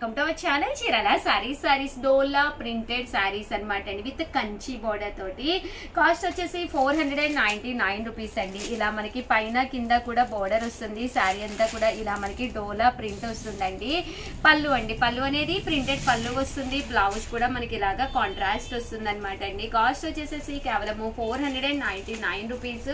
Welcome to our channel Chirala saris dola printed saris అన్నమాట అండి with Kanchi border తోటి. కాస్ట్ వచ్చేసి 499 రూపీస్ అండి. ఇలా మనకి పైన కింద కూడా బోర్డర్ వస్తుంది. సారీ అంతా కూడా ఇలా మనకి డోలా ప్రింట్ వస్తుందండి. పళ్ళు అండి, పళ్ళు అనేది ప్రింటెడ్ పళ్ళు వస్తుంది. బ్లౌజ్ కూడా మనకి ఇలాగా కాంట్రాస్ట్ వస్తుంది అనమాట అండి. కాస్ట్ వచ్చేసేసి కేవలము 499 రూపీస్.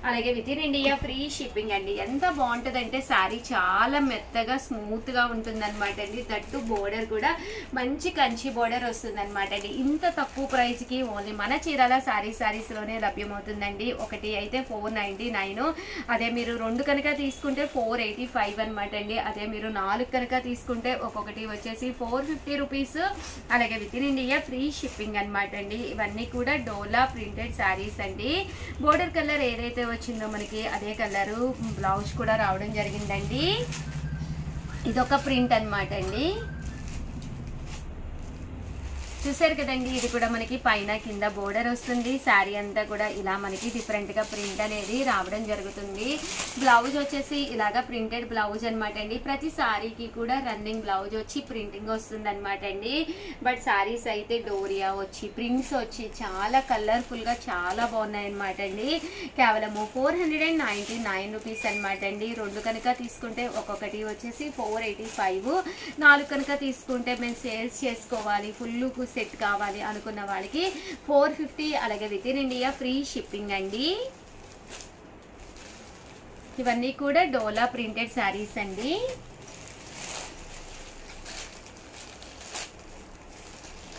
అలాగే with in India free shipping అండి. ఎంత బాగుంటుందంటే సారీ చాలా మెత్తగా స్మూత్ గా ఉంటుంది అనమాట అండి. దట్టు బోర్డర్ కూడా మంచి కంచి బోర్డర్ వస్తుంది అనమాట అండి. ఇంత తక్కువ ప్రైస్ కి ఓన్లీ మన చీరాల సారీస్ లోనే లభ్యమవుతుందండి. ఒకటి అయితే 499, అదే మీరు రెండు కనుక తీసుకుంటే 485 అనమాట అండి. అదే మీరు 4 కనుక తీసుకుంటే ఒక్కొక్కటి వచ్చేసి 450 రూపీస్. అలాగే with in India free shipping అనమాట అండి. ఇవన్నీ కూడా డోలా ప్రింటెడ్ సారీస్ అండి. బోర్డర్ కలర్ ఏదైతే వచ్చిందో మనకి అదే కలరు బ్లౌజ్ కూడా రావడం జరిగిందండి. ఇదొక ప్రింట్ అనమాట అండి. చూసారు కదండి, ఇది కూడా మనకి పైన కింద బోర్డర్ వస్తుంది. శారీ అంతా కూడా ఇలా మనకి డిఫరెంట్ గా ప్రింట్ అనేది రావడం జరుగుతుంది. బ్లౌజ్ వచ్చేసి ఇలాగా ప్రింటెడ్ బ్లౌజ్ అనమాట అండి. ప్రతి శారీకి కూడా రన్నింగ్ బ్లౌజ్ వచ్చి ప్రింటింగ్ వస్తుంది అనమాట అండి. బట్ శారీస్ అయితే డోరియా వచ్చి ప్రింట్స్ వచ్చి చాలా కలర్ఫుల్ గా చాలా బాగున్నాయి అనమాట అండి. కేవలము 499 రూపీస్ అనమాట అండి. రెండు కనుక తీసుకుంటే ఒక్కొక్కటి వచ్చేసి 485. 4 కనుక తీసుకుంటే మేము సేల్స్ చేసుకోవాలి, ఫుల్ సెట్ కావాలి అనుకున్న వాళ్ళకి 450. అలాగే with in India free shipping అండి. ఇవన్నీ కూడా డోలా ప్రింటెడ్ శారీస్ అండి.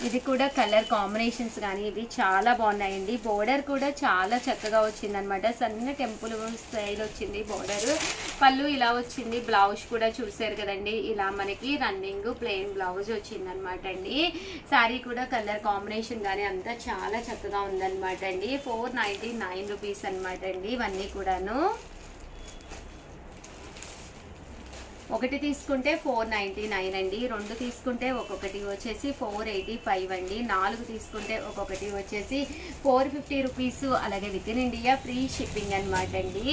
ఇది కూడా కలర్ కాంబినేషన్స్ కానీ ఇవి చాలా బాగున్నాయండి. బోర్డర్ కూడా చాలా చక్కగా వచ్చింది అనమాట. సన్న టెంపుల్ స్టైల్ వచ్చింది బోర్డర్. పళ్ళు ఇలా వచ్చింది. బ్లౌజ్ కూడా చూసారు కదండి, ఇలా మనకి రన్నింగ్ ప్లెయిన్ బ్లౌజ్ వచ్చింది అనమాట అండి. శారీ కూడా కలర్ కాంబినేషన్ కానీ అంతా చాలా చక్కగా ఉందన్నమాట అండి. 499 రూపీస్ అనమాట అండి. ఇవన్నీ కూడాను ఒకటి తీసుకుంటే 499 అండి. రెండు తీసుకుంటే ఒక్కొక్కటి వచ్చేసి 485 అండి. 4 తీసుకుంటే ఒక్కొక్కటి వచ్చేసి 450 రూపీస్. అలాగే with in India free shipping అనమాట అండి.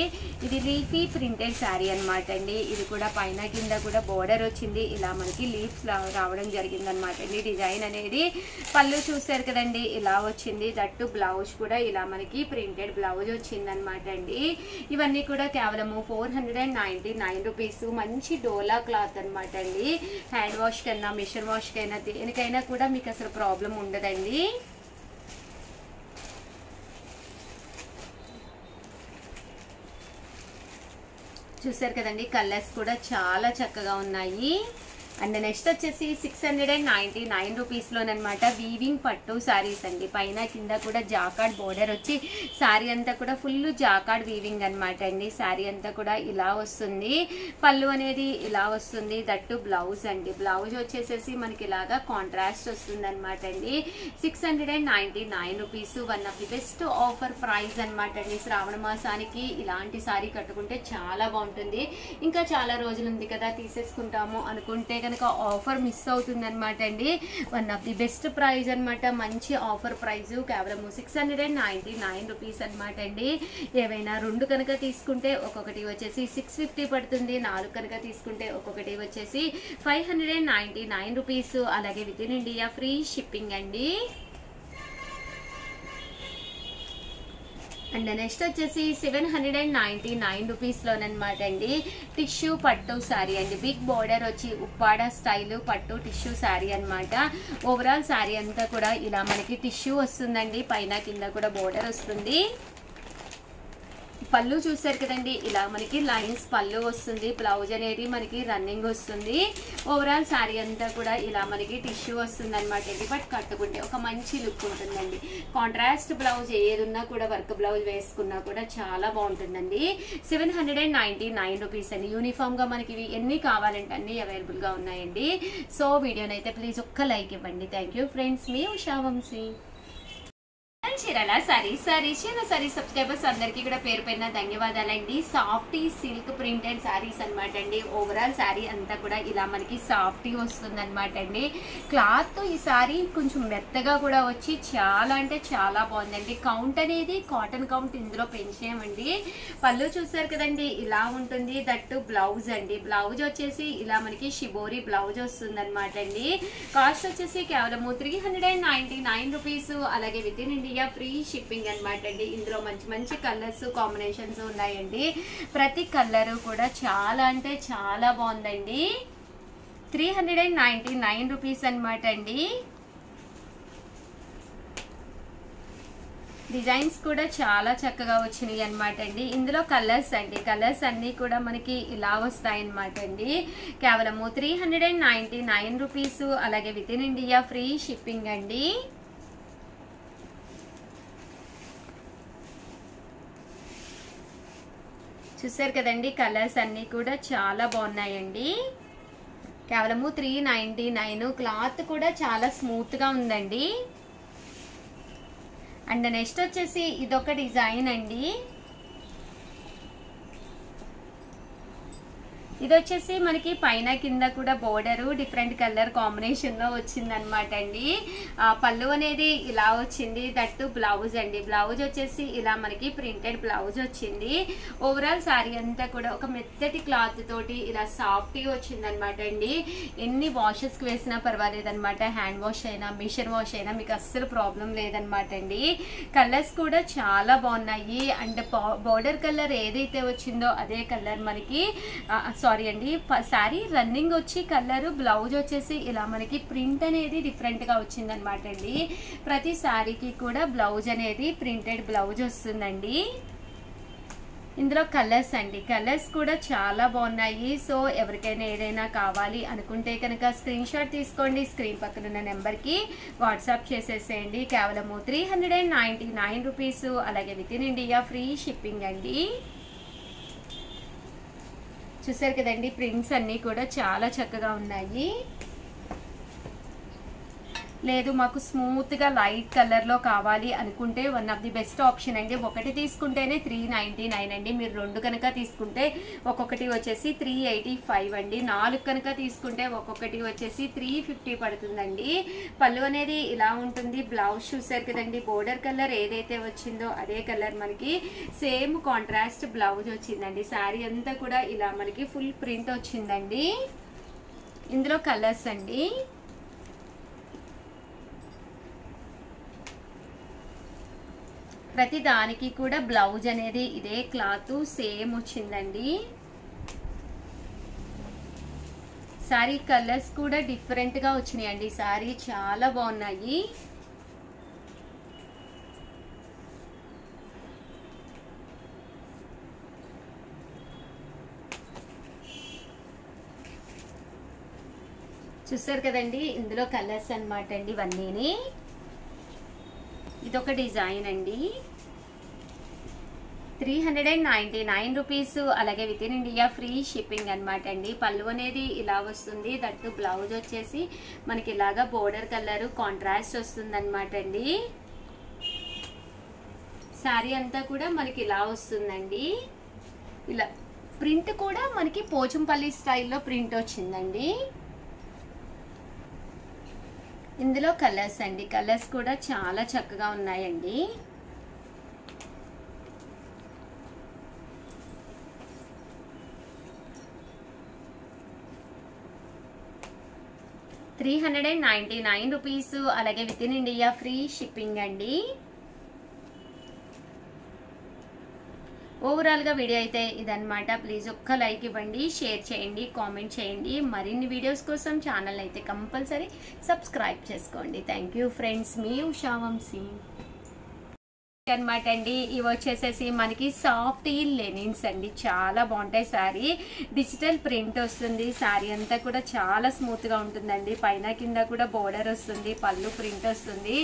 ఇది లీఫీ ప్రింటెడ్ శారీ అనమాట అండి. ఇది కూడా పైన కింద కూడా బోర్డర్ వచ్చింది. ఇలా మనకి లీఫ్స్ రావడం జరిగింది అనమాట అండి. డిజైన్ అనేది పళ్ళు చూసారు కదండి, ఇలా వచ్చింది. దట్టు బ్లౌజ్ కూడా ఇలా మనకి ప్రింటెడ్ బ్లౌజ్ వచ్చింది అనమాట అండి. ఇవన్నీ కూడా కేవలము 499 రూపీస్. మంచి డోలా క్లాత్ అనమాట అండి. హ్యాండ్ వాష్ కైనా మిషన్ వాష్ కైనా దేనికైనా కూడా మీకు అసలు ప్రాబ్లం ఉండదండి. చూసారు కదండి, కలర్స్ కూడా చాలా చక్కగా ఉన్నాయి. అండ్ నెక్స్ట్ వచ్చేసి 699 రూపీస్ లోనమాట వీవింగ్ పట్టు శారీస్ అండి. పైన కింద కూడా జాకార్డ్ బోర్డర్ వచ్చి శారీ అంతా కూడా ఫుల్ జాకార్డ్ వీవింగ్ అనమాట అండి. శారీ అంతా కూడా ఇలా వస్తుంది. పళ్ళు అనేది ఇలా వస్తుంది. దట్టు బ్లౌజ్ అండి. బ్లౌజ్ వచ్చేసేసి మనకి ఇలాగా కాంట్రాస్ట్ వస్తుంది అనమాట అండి. 699 rupees. One of the best offer price అనమాట అండి. శ్రావణ మాసానికి ఇలాంటి శారీ కట్టుకుంటే చాలా బాగుంటుంది. ఇంకా చాలా రోజులు ఉంది కదా తీసేసుకుంటాము అనుకుంటే కనుక ఆఫర్ మిస్ అవుతుంది అనమాట అండి. One of the best price అనమాట. మంచి ఆఫర్ ప్రైస్ కేవలం 699 రూపీస్ అనమాట అండి. ఏవైనా రెండు కనుక తీసుకుంటే ఒక్కొక్కటి వచ్చేసి 650 పడుతుంది. 4 కనుక తీసుకుంటే ఒక్కొక్కటి వచ్చేసి 599 రూపీస్. అలాగే with in India free shipping అండి. అండ్ నెక్స్ట్ వచ్చేసి 799 రూపీస్ లోనమాట అండి. టిష్యూ పట్టు శారీ అండి. బిగ్ బోర్డర్ వచ్చి ఉప్పాడ స్టైల్ పట్టు టిష్యూ శారీ అనమాట. ఓవరాల్ శారీ అంతా కూడా ఇలా మనకి టిష్యూ వస్తుందండి. పైన కింద కూడా బోర్డర్ వస్తుంది. పళ్ళు చూసారు కదండి, ఇలా మనకి లైన్స్ పళ్ళు వస్తుంది. బ్లౌజ్ అనేది మనకి రన్నింగ్ వస్తుంది. ఓవరాల్ శారీ అంతా కూడా ఇలా మనకి టిష్యూ వస్తుంది అనమాట అండి. బట్ కట్టుకుంటే ఒక మంచి లుక్ ఉంటుందండి. కాంట్రాస్ట్ బ్లౌజ్ ఏది ఉన్నా కూడా వర్క్ బ్లౌజ్ వేసుకున్నా కూడా చాలా బాగుంటుందండి. 799 రూపీస్ అండి. యూనిఫామ్ గా మనకి ఇవి ఎన్ని కావాలంటే అన్ని అవైలబుల్ గా ఉన్నాయండి. సో వీడియోనైతే ప్లీజ్ ఒక్క లైక్ ఇవ్వండి. Thank you friends. మీ ఉషా వంశీ. చీరల సారీస్ సబ్స్క్రైబర్స్ అందరికీ కూడా పేరు పైన ధన్యవాదాలండి. సాఫ్టీ సిల్క్ ప్రింటెడ్ సారీస్ అనమాట అండి. ఓవరాల్ సారీ అంతా కూడా ఇలా మనకి సాఫ్టీ వస్తుంది అనమాట అండి. క్లాత్ ఈ సారీ కొంచెం మెత్తగా కూడా వచ్చి చాలా అంటే చాలా బాగుందండి. కౌంట్ అనేది కాటన్ కౌంట్ ఇందులో పెంచామండి. పళ్ళు చూసారు కదండి, ఇలా ఉంటుంది. దట్టు బ్లౌజ్ అండి. బ్లౌజ్ వచ్చేసి ఇలా మనకి షిబోరి బ్లౌజ్ వస్తుంది అనమాట అండి. కాస్ట్ వచ్చేసి కేవలం 399 రూపీస్. అలాగే with in India free shipping అనమాట అండి. ఇందులో మంచి మంచి కలర్స్ కాంబినేషన్స్ ఉన్నాయండి. ప్రతి కలర్ కూడా చాలా అంటే చాలా బాగుందండి. 399 రూపీస్ అనమాట అండి. డిజైన్స్ కూడా చాలా చక్కగా వచ్చినాయి అనమాట అండి. ఇందులో కలర్స్ అండి, కలర్స్ అన్నీ కూడా మనకి ఇలా వస్తాయి అనమాట అండి. కేవలము 399 రూపీస్. అలాగే with in India free shipping అండి. చూసారు కదండి, కలర్స్ అన్నీ కూడా చాలా బాగున్నాయండి. కేవలము 399. క్లాత్ కూడా చాలా స్మూత్ గా ఉందండి. అండ్ నెక్స్ట్ వచ్చేసి ఇదొక డిజైన్ అండి. ఇది వచ్చేసి మనకి పైన కింద కూడా బోర్డర్ డిఫరెంట్ కలర్ కాంబినేషన్ లో వచ్చింది అనమాట అండి. పళ్ళు అనేది ఇలా వచ్చింది. దట్టు బ్లౌజ్ అండి. బ్లౌజ్ వచ్చేసి ఇలా మనకి ప్రింటెడ్ బ్లౌజ్ వచ్చింది. ఓవరాల్ సారీ అంతా కూడా ఒక మెత్తటి క్లాత్ తోటి ఇలా సాఫ్ట్గా వచ్చింది అనమాట అండి. ఎన్ని వాషెస్ కి వేసినా పర్వాలేదు అనమాట. హ్యాండ్ వాష్ అయినా మిషన్ వాష్ అయినా మీకు అస్సలు ప్రాబ్లం లేదనమాట అండి. కలర్స్ కూడా చాలా బాగున్నాయి. అండ్ బోర్డర్ కలర్ ఏదైతే వచ్చిందో అదే కలర్ మనకి సారీ అండి, సారీ రన్నింగ్ వచ్చి కలర్, బ్లౌజ్ వచ్చేసి ఇలా మనకి ప్రింట్ అనేది డిఫరెంట్ గా వచ్చింది అనమాట అండి. ప్రతి సారీకి కూడా బ్లౌజ్ అనేది ప్రింటెడ్ బ్లౌజ్ వస్తుందండి. ఇందులో కలర్స్ అండి, కలర్స్ కూడా చాలా బాగున్నాయి. సో ఎవరికైనా ఏదైనా కావాలి అనుకుంటే కనుక స్క్రీన్ షాట్ తీసుకోండి. స్క్రీన్ పక్కన ఉన్న నెంబర్కి వాట్సాప్ చేసేసేయండి. కేవలము 399 రూపీస్. అలాగే with in India free shipping అండి. చూసారు కదండి, ప్రింట్స్ అన్నీ కూడా చాలా చక్కగా ఉన్నాయి. లేదు మాకు స్మూత్ గా లైట్ కలర్ లో కావాలి అనుకుంటే one of the best option అండి. ఒకటి తీసుకుంటేనే 399 అండి. మీరు రెండు కనుక తీసుకుంటే ఒక్కొక్కటి వచ్చేసి 385 అండి. 4 కనుక తీసుకుంటే ఒక్కొక్కటి వచ్చేసి 350 పడుతుందండి. పళ్ళు అనేది ఇలా ఉంటుంది. బ్లౌజ్ చూసారు కదండి, బోర్డర్ కలర్ ఏదైతే వచ్చిందో అదే కలర్ మనకి సేమ్ కాంట్రాస్ట్ బ్లౌజ్ వచ్చిందండి. శారీ అంతా కూడా ఇలా మనకి ఫుల్ ప్రింట్ వచ్చిందండి. ఇందులో కలర్స్ అండి. ప్రతి దానికి కూడా బ్లౌజ్ అనేది ఇదే క్లాత్ సేమ్ వచ్చిందండి. సారీ కలర్స్ కూడా డిఫరెంట్ గా వచ్చినాయండి. సారీ చాలా బాగున్నాయి. చూసారు కదండి, ఇందులో కలర్స్ అన్నమాట అండి ఇవన్నీ. ఇదొక డిజైన్ అండి. 399 రూపీస్. అలాగే with in India free shipping అనమాట అండి. పళ్ళు అనేది ఇలా వస్తుంది. దట్టు బ్లౌజ్ వచ్చేసి మనకి ఇలాగా బోర్డర్ కలర్ కాంట్రాస్ట్ వస్తుంది అనమాట అండి. శారీ అంతా కూడా మనకి ఇలా వస్తుందండి. ఇలా ప్రింట్ కూడా మనకి పోచంపల్లి స్టైల్లో ప్రింట్ వచ్చిందండి. ఇందులో కలర్స్ అండి, కలర్స్ కూడా చాలా చక్కగా ఉన్నాయండి. ₹399. అలాగే with in India free shipping అండి. ఓవరాల్ గా వీడియో అయితే ఇదన్నమాట. ప్లీజ్ ఒక్క లైక్ ఇవ్వండి, షేర్ చేయండి, కామెంట్ చేయండి. మరిన్ని వీడియోస్ కోసం ఛానల్ అయితే కంపల్సరీ సబ్స్క్రైబ్ చేసుకోండి. Thank you friends. మీ ఉషా వంశీ. అన్నమాట అండి. ఇవి వచ్చేసేసి మనకి సాఫ్ట్ లెనిన్స్ అండి, చాలా బాగుంటాయి. శారీ డిజిటల్ ప్రింట్ వస్తుంది, శారీ అంతా కూడా చాలా స్మూత్ గా ఉంటుందండి. పైన కింద కూడా బోర్డర్ వస్తుంది, పళ్ళు ప్రింట్ వస్తుంది.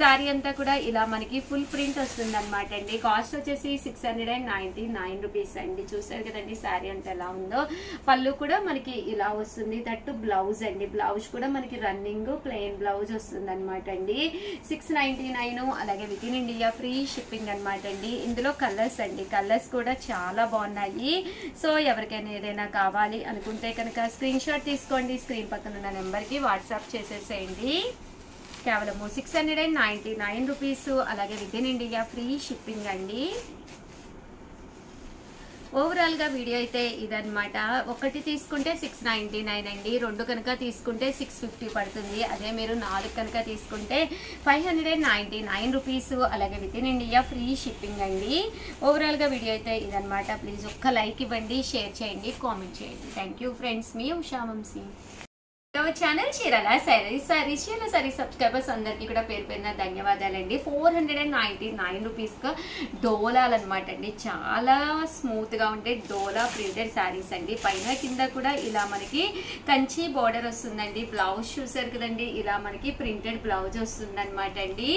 శారీ అంతా కూడా ఇలా మనకి ఫుల్ ప్రింట్ వస్తుంది అనమాట అండి. కాస్ట్ వచ్చేసి 699 రూపీస్ అండి. చూసారు కదండి శారీ అంతా ఎలా ఉందో. పళ్ళు కూడా మనకి ఇలా వస్తుంది, దట్టు బ్లౌజ్ అండి. బ్లౌజ్ కూడా మనకి రన్నింగ్ ప్లెయిన్ బ్లౌజ్ వస్తుంది అనమాట అండి. 699, అలాగే with in India free shipping అనమాట అండి. ఇందులో కలర్స్ అండి, కలర్స్ కూడా చాలా బాగున్నాయి. సో ఎవరికైనా ఏదైనా కావాలి అనుకుంటే కనుక స్క్రీన్ షాట్ తీసుకోండి, స్క్రీన్ పక్కన ఉన్న నెంబర్కి వాట్సాప్ చేసేసేయండి. కేవలం 699 రూపీస్, అలాగే with in India free shipping అండి. ఓవరాల్ గా వీడియో అయితే ఇదనమాట. ఒకటి తీసుకుంటే 699 అండి, రెండు కనుక తీసుకుంటే 650 పడుతుంది. అదే మీరు 4 కనుక తీసుకుంటే 599 రూపీస్, అలాగే with in India free shipping అండి. ఓవరాల్ గా వీడియో అయితే ఇదనమాట. ప్లీజ్ ఒక్క లైక్ ఇవ్వండి, షేర్ చేయండి, కామెంట్ చేయండి. థ్యాంక్ యూ ఫ్రెండ్స్, మీ Usha Vamsi. Channel Chirala sorry subscribers అందరికీ కూడా పేరు పేరున ధన్యవాదాలండి. 499 రూపీస్ గా డోలాలు అనమాట అండి. చాలా స్మూత్ గా ఉంటే డోలా ప్రింటెడ్ శారీస్ అండి. పైన కింద కూడా ఇలా మనకి కంచి బోర్డర్ వస్తుందండి. బ్లౌజ్ చూసారు కదండి, ఇలా మనకి ప్రింటెడ్ బ్లౌజ్ వస్తుంది అనమాట అండి.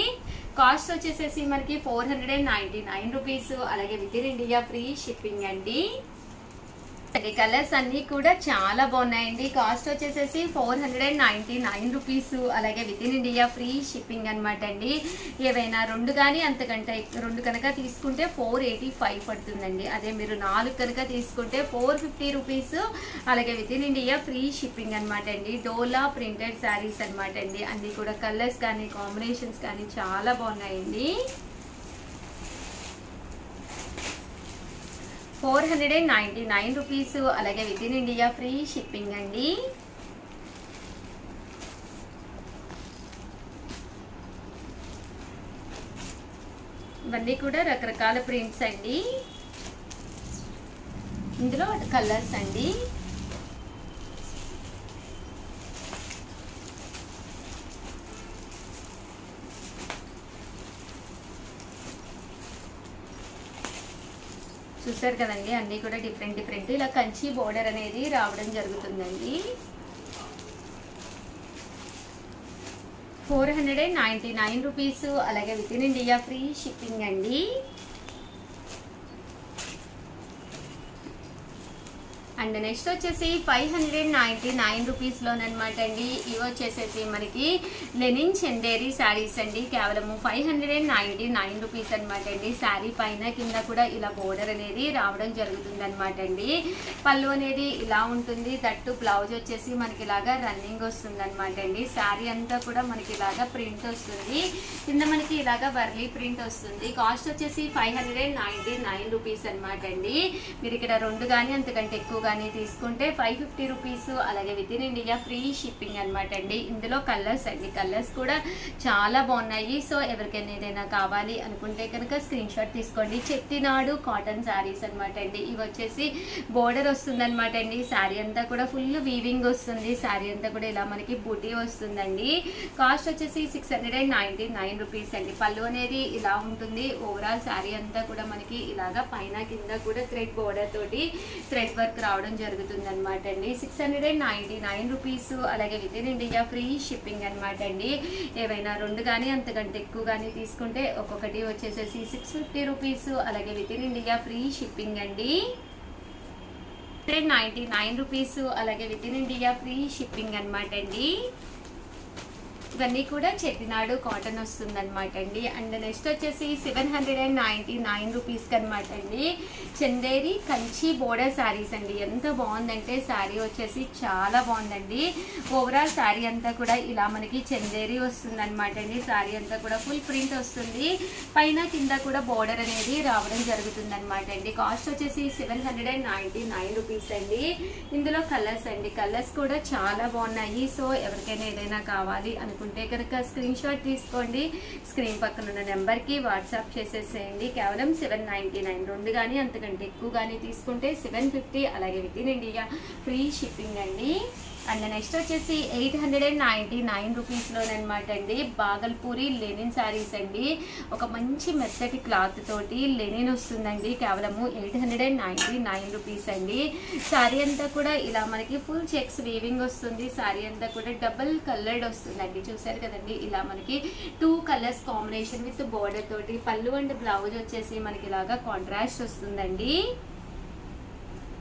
కాస్ట్ వచ్చేసేసి మనకి 499 రూపీస్, అలాగే with in India free shipping అండి. కలర్స్ అన్ని కూడా చాలా బాగున్నాయండి. కాస్ట్ వచ్చేసేసి 499 రూపీస్, అలాగే with in India free shipping అనమాట అండి. ఏవైనా రెండు కానీ అంతకంటే రెండు కనుక తీసుకుంటే 485 పడుతుందండి. అదే మీరు 4 కనుక తీసుకుంటే 450 రూపీస్, అలాగే with in India free shipping అనమాట అండి. డోలా ప్రింటెడ్ శారీస్ అనమాట అండి. అన్ని కూడా కలర్స్ కానీ కాంబినేషన్స్ కానీ చాలా బాగున్నాయండి. 499 రూపీస్, అలాగే with in India free shipping అండి. ఇవన్నీ కూడా రకరకాల ప్రింట్స్ అండి. ఇందులో కలర్స్ అండి. చూసారు కదండి, అన్ని కూడా డిఫరెంట్ ఇలా కంచి బోర్డర్ అనేది రావడం జరుగుతుందండి. 499 రూపీస్, అలాగే with in India free shipping అండి. అండ్ నెక్స్ట్ వచ్చేసి 599 రూపీస్ లోనమాట అండి. ఇవి వచ్చేసేసి మనకి లెనిన్ చందేరి శారీస్ అండి. కేవలము 599 రూపీస్ అనమాట అండి. శారీ పైన కింద కూడా ఇలా బోర్డర్ అనేది రావడం జరుగుతుంది అనమాట అండి. పళ్ళు అనేది ఇలా ఉంటుంది, దట్టు బ్లౌజ్ వచ్చేసి మనకి ఇలాగా రన్నింగ్ వస్తుంది అనమాట అండి. శారీ అంతా కూడా మనకి ఇలాగా ప్రింట్ వస్తుంది, కింద మనకి ఇలాగా వర్లీ ప్రింట్ వస్తుంది. కాస్ట్ వచ్చేసి 599 రూపీస్ అనమాట అండి. మీరు ఇక్కడ రెండు కానీ అంతకంటే ఎక్కువ కానీ తీసుకుంటే 550 రూపీస్, అలాగే with in India free shipping అనమాట అండి. ఇందులో కలర్స్ అండి, కలర్స్ కూడా చాలా బాగున్నాయి. సో ఎవరికైనా ఏదైనా కావాలి అనుకుంటే కనుక స్క్రీన్ షాట్ తీసుకోండి. చెట్టినాడు కాటన్ శారీస్ అనమాట అండి. ఇవి వచ్చేసి బోర్డర్ వస్తుంది అనమాట అండి. శారీ అంతా కూడా ఫుల్ వీవింగ్ వస్తుంది, శారీ అంతా కూడా ఇలా మనకి బూటీ వస్తుందండి. కాస్ట్ వచ్చేసి 699 రూపీస్ అండి. పళ్ళు అనేది ఇలా ఉంటుంది. ఓవరాల్ శారీ అంతా కూడా మనకి ఇలాగా పైన కింద కూడా థ్రెడ్ బోర్డర్ తోటి థ్రెడ్ వర్క్ రావడం జరుగుతుంది అనమాట అండి. 699 రూపీస్, అలాగే with in India free shipping అనమాట అండి. ఏవైనా రెండు కానీ అంతకంటే ఎక్కువ కానీ తీసుకుంటే ఒక్కొక్కటి వచ్చేసేసి 650 రూపీస్, అలాగే with in India free shipping అండి. 99 రూపీస్, అలాగే with in India free shipping అనమాట అండి. ఇవన్నీ కూడా చెట్టినాడు కాటన్ వస్తుంది అనమాట అండి. అండ్ నెక్స్ట్ వచ్చేసి 799 రూపీస్కి అనమాట అండి. చందేరి కంచి బోర్డర్ శారీస్ అండి. ఎంత బాగుందంటే శారీ వచ్చేసి చాలా బాగుందండి. ఓవరాల్ శారీ అంతా కూడా ఇలా మనకి చందేరి వస్తుంది అనమాట అండి. శారీ అంతా కూడా ఫుల్ ప్రింట్ వస్తుంది, పైన కింద కూడా బోర్డర్ అనేది రావడం జరుగుతుంది అనమాట అండి. కాస్ట్ వచ్చేసి 799 రూపీస్ అండి. ఇందులో కలర్స్ అండి, కలర్స్ కూడా చాలా బాగున్నాయి. సో ఎవరికైనా ఏదైనా కావాలి అనుకుంటే కనుక స్క్రీన్ షాట్ తీసుకోండి, స్క్రీన్ పక్కన ఉన్న నెంబర్కి వాట్సాప్ చేసేసేయండి. కేవలం 799, రెండు కానీ అంతకంటే ఎక్కువ కానీ తీసుకుంటే 750, అలాగే with in India free shipping అండి. అండ్ నెక్స్ట్ వచ్చేసి 899 రూపీస్లోనమాట అండి బాగల్పూరి లెనిన్ శారీస్ అండి. ఒక మంచి మెత్తటి క్లాత్ తోటి లెనిన్ వస్తుందండి. కేవలము 899 రూపీస్ అండి. శారీ అంతా కూడా ఇలా మనకి ఫుల్ చెక్స్ వీవింగ్ వస్తుంది. శారీ అంతా కూడా డబుల్ కలర్డ్ వస్తుందండి. చూసారు కదండి, ఇలా మనకి 2 కలర్స్ కాంబినేషన్ విత్ బోర్డర్ తోటి. పళ్ళు అండ్ బ్లౌజ్ వచ్చేసి మనకి ఇలాగా కాంట్రాస్ట్ వస్తుందండి.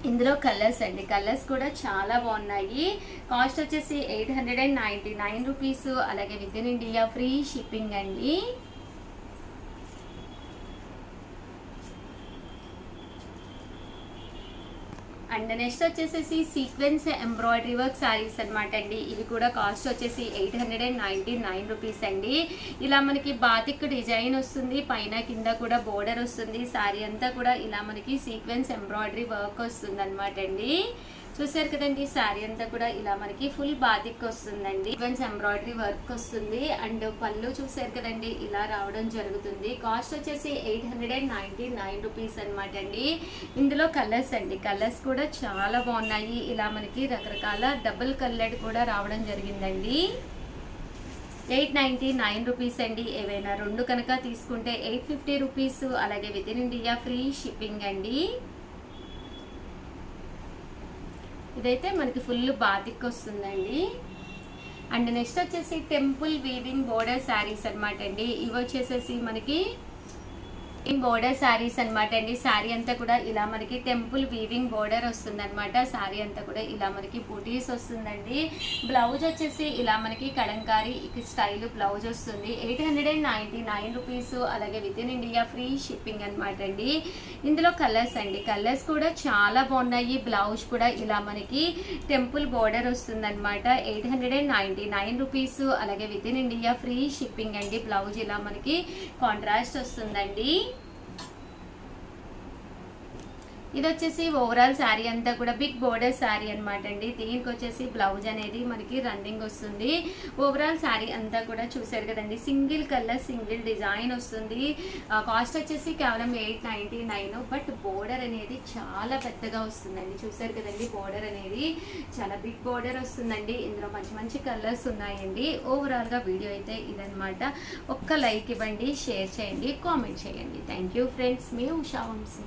ఇందులో కలర్స్ అండి, కలర్స్ కూడా చాలా బాగున్నాయి. కాస్ట్ వచ్చేసి 899 రూపీస్. అలాగే with in India free shipping అండి. అండ్ నెక్స్ట్ వచ్చేసి సీక్వెన్స్ ఎంబ్రాయిడరీ వర్క్ శారీస్ అనమాట అండి. ఇవి కూడా కాస్ట్ వచ్చేసి 899 రూపీస్ అండి. ఇలా మనకి బాతిక్ డిజైన్ వస్తుంది, పైన కింద కూడా బోర్డర్ వస్తుంది. శారీ అంతా కూడా ఇలా మనకి సీక్వెన్స్ ఎంబ్రాయిడరీ వర్క్ వస్తుంది అనమాట అండి. చూసారు కదండి, శారీ అంతా కూడా ఇలా మనకి ఫుల్ బాతిక్ వస్తుందండి. సీక్వెన్స్ ఎంబ్రాయిడరీ వర్క్ వస్తుంది. అండ్ పళ్ళు చూసారు కదండి, ఇలా రావడం జరుగుతుంది. కాస్ట్ వచ్చేసి 899 రూపీస్ అనమాట అండి. ఇందులో కలర్స్ అండి, కలర్స్ కూడా చాలా బాగున్నాయి. ఇలా మనకి రకరకాల డబుల్ కలర్డ్ కూడా రావడం జరిగిందండి. 899 రూపీస్ అండి. ఏవైనా 2 కనుక తీసుకుంటే 850 రూపీస్. అలాగే with in India free shipping అండి. ఇదైతే మనకి ఫుల్ బాతిక్ వస్తుందండి. అండ్ నెక్స్ట్ వచ్చేసి టెంపుల్ వీవింగ్ బోర్డర్ శారీస్ అనమాట అండి. ఇవి వచ్చేసేసి మనకి బోర్డర్ శారీస్ అనమాట అండి. శారీ అంతా కూడా ఇలా మనకి టెంపుల్ వీవింగ్ బోర్డర్ వస్తుంది అనమాట. శారీ అంతా కూడా ఇలా మనకి బూటీస్ వస్తుందండి. బ్లౌజ్ వచ్చేసి ఇలా మనకి కలంకారీ స్టైల్ బ్లౌజ్ వస్తుంది. 899 రూపీస్. అలాగే with in India free shipping అనమాట అండి. ఇందులో కలర్స్ అండి, కలర్స్ కూడా చాలా బాగున్నాయి. బ్లౌజ్ కూడా ఇలా మనకి టెంపుల్ బోర్డర్ వస్తుంది అనమాట. 899 రూపీస్. అలాగే with in India free shipping అండి. బ్లౌజ్ ఇలా మనకి కాంట్రాస్ట్ వస్తుందండి. ఇది వచ్చేసి ఓవరాల్ శారీ అంతా కూడా బిగ్ బోర్డర్ శారీ అనమాట అండి. దీనికి వచ్చేసి బ్లౌజ్ అనేది మనకి రన్నింగ్ వస్తుంది. ఓవరాల్ శారీ అంతా కూడా చూసారు కదండి, సింగిల్ కలర్ సింగిల్ డిజైన్ వస్తుంది. కాస్ట్ వచ్చేసి కేవలం 899. బట్ బోర్డర్ అనేది చాలా పెద్దగా వస్తుందండి. చూసారు కదండి, బోర్డర్ అనేది చాలా బిగ్ బోర్డర్ వస్తుందండి. ఇందులో మంచి మంచి కలర్స్ ఉన్నాయండి. ఓవరాల్ గా వీడియో అయితే ఇదనమాట. ఒక్క లైక్ ఇవ్వండి, షేర్ చేయండి, కామెంట్ చేయండి. Thank you friends. మీ ఉషా వంశీ.